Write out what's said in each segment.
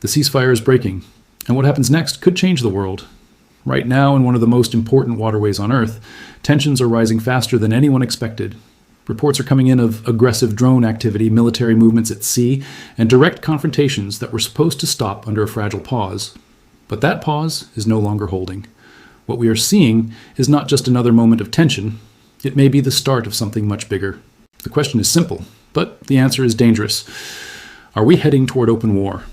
The ceasefire is breaking, and what happens next could change the world. Right now, in one of the most important waterways on Earth, tensions are rising faster than anyone expected. Reports are coming in of aggressive drone activity, military movements at sea, and direct confrontations that were supposed to stop under a fragile pause. But that pause is no longer holding. What we are seeing is not just another moment of tension. It may be the start of something much bigger. The question is simple, but the answer is dangerous. Are we heading toward open war?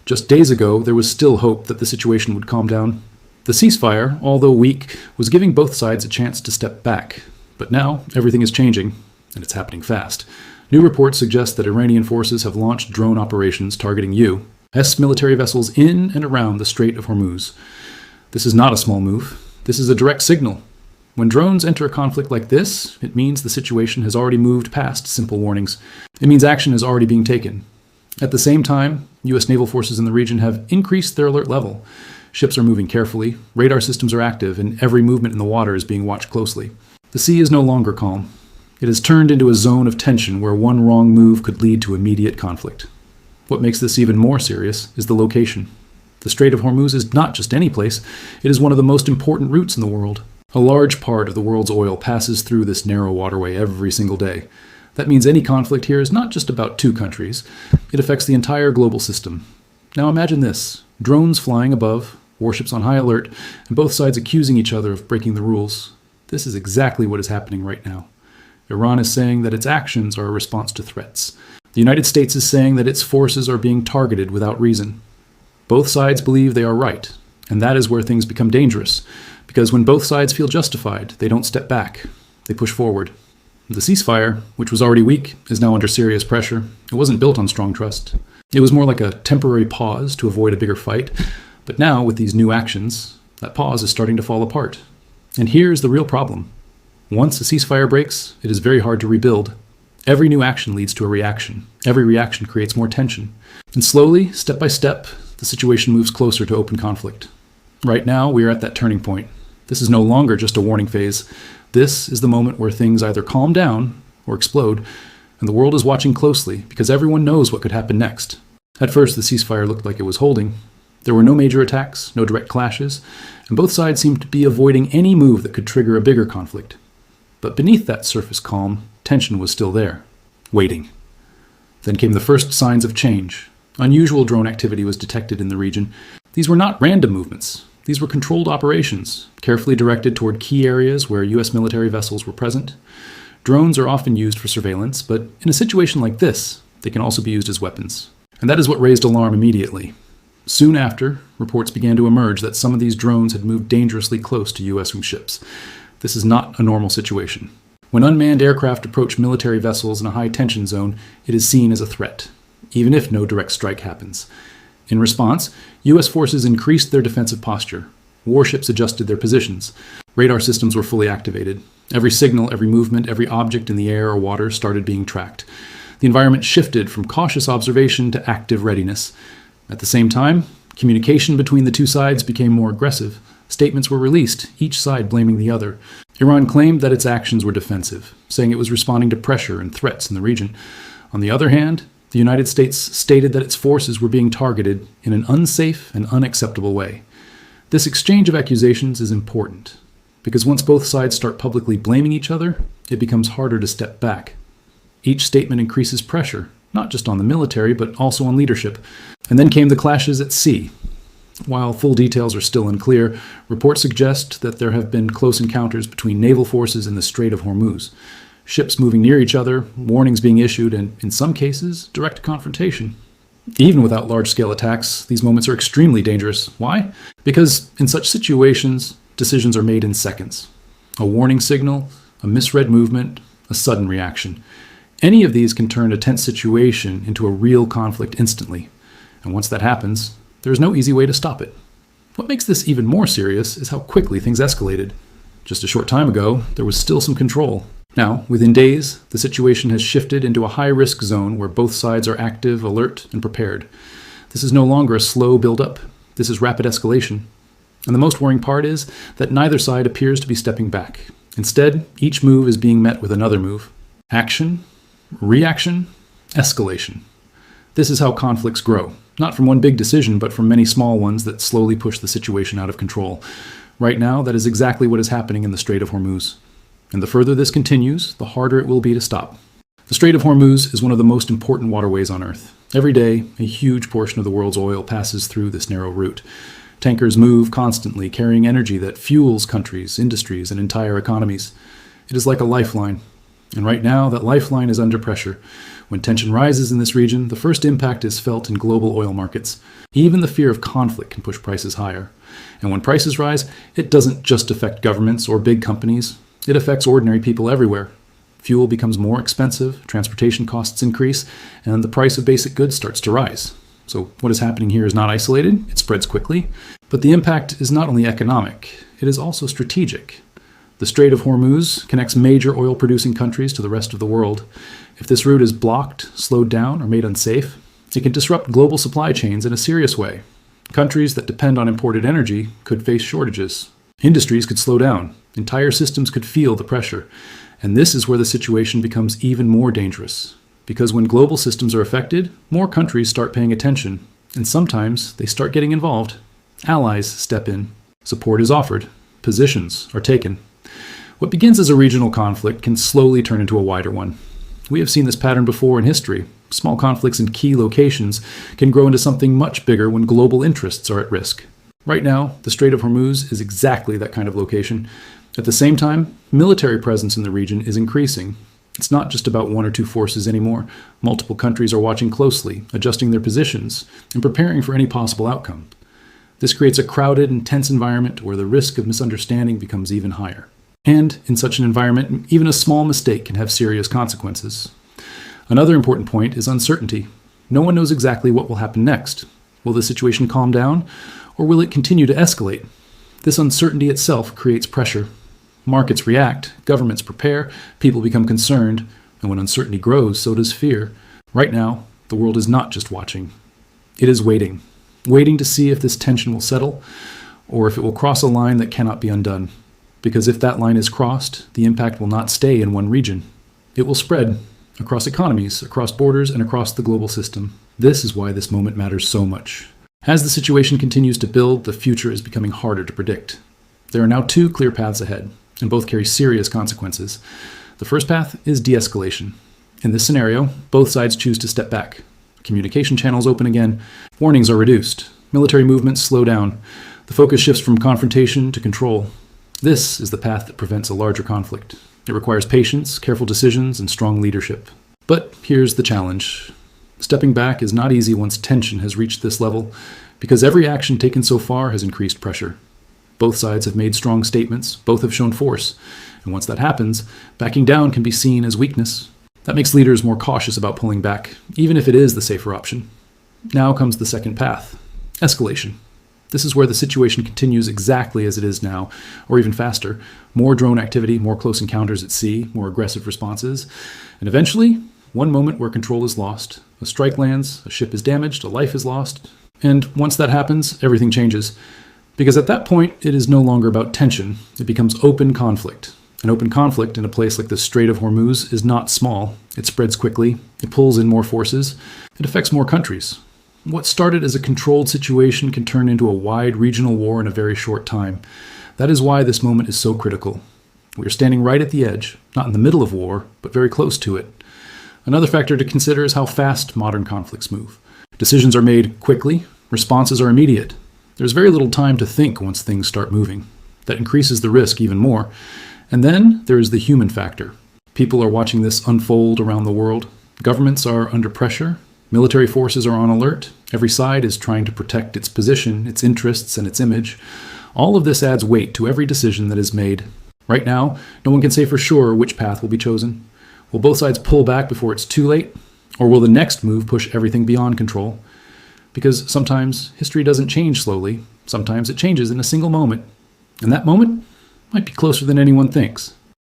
Just days ago, there was still hope that the situation would calm down. The ceasefire, although weak, was giving both sides a chance to step back. But now, everything is changing, and it's happening fast. New reports suggest that Iranian forces have launched drone operations targeting U.S. military vessels in and around the Strait of Hormuz. This is not a small move. This is a direct signal. When drones enter a conflict like this, it means the situation has already moved past simple warnings. It means action is already being taken. At the same time, U.S. naval forces in the region have increased their alert level. Ships are moving carefully, radar systems are active, and every movement in the water is being watched closely. The sea is no longer calm. It has turned into a zone of tension where one wrong move could lead to immediate conflict. What makes this even more serious is the location. The Strait of Hormuz is not just any place, it is one of the most important routes in the world. A large part of the world's oil passes through this narrow waterway every single day. That means any conflict here is not just about two countries, it affects the entire global system. Now imagine this: drones flying above, warships on high alert, and both sides accusing each other of breaking the rules. This is exactly what is happening right now. Iran is saying that its actions are a response to threats. The United States is saying that its forces are being targeted without reason. Both sides believe they are right, and that is where things become dangerous, because when both sides feel justified, they don't step back, they push forward. The ceasefire, which was already weak, is now under serious pressure. It wasn't built on strong trust. It was more like a temporary pause to avoid a bigger fight, but now, with these new actions, that pause is starting to fall apart. And here's the real problem. Once a ceasefire breaks, it is very hard to rebuild. Every new action leads to a reaction. Every reaction creates more tension. And slowly, step by step, the situation moves closer to open conflict. Right now, we are at that turning point. This is no longer just a warning phase. This is the moment where things either calm down or explode, and the world is watching closely because everyone knows what could happen next. At first, the ceasefire looked like it was holding. There were no major attacks, no direct clashes, and both sides seemed to be avoiding any move that could trigger a bigger conflict. But beneath that surface calm, tension was still there, waiting. Then came the first signs of change. Unusual drone activity was detected in the region. These were not random movements. These were controlled operations, carefully directed toward key areas where U.S. military vessels were present. Drones are often used for surveillance, but in a situation like this, they can also be used as weapons. And that is what raised alarm immediately. Soon after, reports began to emerge that some of these drones had moved dangerously close to U.S. ships. This is not a normal situation. When unmanned aircraft approach military vessels in a high-tension zone, it is seen as a threat, even if no direct strike happens. In response, U.S. forces increased their defensive posture. Warships adjusted their positions. Radar systems were fully activated. Every signal, every movement, every object in the air or water started being tracked. The environment shifted from cautious observation to active readiness. At the same time, communication between the two sides became more aggressive. Statements were released, each side blaming the other. Iran claimed that its actions were defensive, saying it was responding to pressure and threats in the region. On the other hand, the United States stated that its forces were being targeted in an unsafe and unacceptable way. This exchange of accusations is important, because once both sides start publicly blaming each other, it becomes harder to step back. Each statement increases pressure, not just on the military, but also on leadership. And then came the clashes at sea. While full details are still unclear, reports suggest that there have been close encounters between naval forces in the Strait of Hormuz. Ships moving near each other, warnings being issued, and in some cases, direct confrontation. Even without large-scale attacks, these moments are extremely dangerous. Why? Because in such situations, decisions are made in seconds. A warning signal, a misread movement, a sudden reaction. Any of these can turn a tense situation into a real conflict instantly. And once that happens, there is no easy way to stop it. What makes this even more serious is how quickly things escalated. Just a short time ago, there was still some control. Now, within days, the situation has shifted into a high-risk zone where both sides are active, alert, and prepared. This is no longer a slow build-up. This is rapid escalation. And the most worrying part is that neither side appears to be stepping back. Instead, each move is being met with another move. Action, reaction, escalation. This is how conflicts grow. Not from one big decision, but from many small ones that slowly push the situation out of control. Right now, that is exactly what is happening in the Strait of Hormuz. And the further this continues, the harder it will be to stop. The Strait of Hormuz is one of the most important waterways on Earth. Every day, a huge portion of the world's oil passes through this narrow route. Tankers move constantly, carrying energy that fuels countries, industries, and entire economies. It is like a lifeline. And right now, that lifeline is under pressure. When tension rises in this region, the first impact is felt in global oil markets. Even the fear of conflict can push prices higher. And when prices rise, it doesn't just affect governments or big companies. It affects ordinary people everywhere. Fuel becomes more expensive, transportation costs increase, and the price of basic goods starts to rise. So what is happening here is not isolated, it spreads quickly. But the impact is not only economic, it is also strategic. The Strait of Hormuz connects major oil-producing countries to the rest of the world. If this route is blocked, slowed down, or made unsafe, it can disrupt global supply chains in a serious way. Countries that depend on imported energy could face shortages. Industries could slow down. Entire systems could feel the pressure. And this is where the situation becomes even more dangerous. Because when global systems are affected, more countries start paying attention. And sometimes they start getting involved. Allies step in. Support is offered. Positions are taken. What begins as a regional conflict can slowly turn into a wider one. We have seen this pattern before in history. Small conflicts in key locations can grow into something much bigger when global interests are at risk. Right now, the Strait of Hormuz is exactly that kind of location. At the same time, military presence in the region is increasing. It's not just about one or two forces anymore. Multiple countries are watching closely, adjusting their positions, and preparing for any possible outcome. This creates a crowded and tense environment where the risk of misunderstanding becomes even higher. And in such an environment, even a small mistake can have serious consequences. Another important point is uncertainty. No one knows exactly what will happen next. Will the situation calm down, or will it continue to escalate? This uncertainty itself creates pressure. Markets react, governments prepare, people become concerned, and when uncertainty grows, so does fear. Right now, the world is not just watching. It is waiting to see if this tension will settle, or if it will cross a line that cannot be undone. Because if that line is crossed, the impact will not stay in one region. It will spread across economies, across borders, and across the global system. This is why this moment matters so much. As the situation continues to build, the future is becoming harder to predict. There are now two clear paths ahead, and both carry serious consequences. The first path is de-escalation. In this scenario, both sides choose to step back. Communication channels open again, warnings are reduced, military movements slow down, the focus shifts from confrontation to control. This is the path that prevents a larger conflict. It requires patience, careful decisions, and strong leadership. But here's the challenge. Stepping back is not easy once tension has reached this level, because every action taken so far has increased pressure. Both sides have made strong statements, both have shown force, and once that happens, backing down can be seen as weakness. That makes leaders more cautious about pulling back, even if it is the safer option. Now comes the second path, escalation. This is where the situation continues exactly as it is now, or even faster. More drone activity, more close encounters at sea, more aggressive responses, and eventually, one moment where control is lost. A strike lands, a ship is damaged, a life is lost, and once that happens, everything changes. Because at that point, it is no longer about tension, it becomes open conflict. An open conflict in a place like the Strait of Hormuz is not small. It spreads quickly, it pulls in more forces, it affects more countries. What started as a controlled situation can turn into a wide regional war in a very short time. That is why this moment is so critical. We are standing right at the edge, not in the middle of war, but very close to it. Another factor to consider is how fast modern conflicts move. Decisions are made quickly, responses are immediate. There's very little time to think once things start moving. That increases the risk even more. And then there is the human factor. People are watching this unfold around the world. Governments are under pressure. Military forces are on alert. Every side is trying to protect its position, its interests, and its image. All of this adds weight to every decision that is made. Right now, no one can say for sure which path will be chosen. Will both sides pull back before it's too late? Or will the next move push everything beyond control? Because sometimes history doesn't change slowly. Sometimes it changes in a single moment. And that moment might be closer than anyone thinks.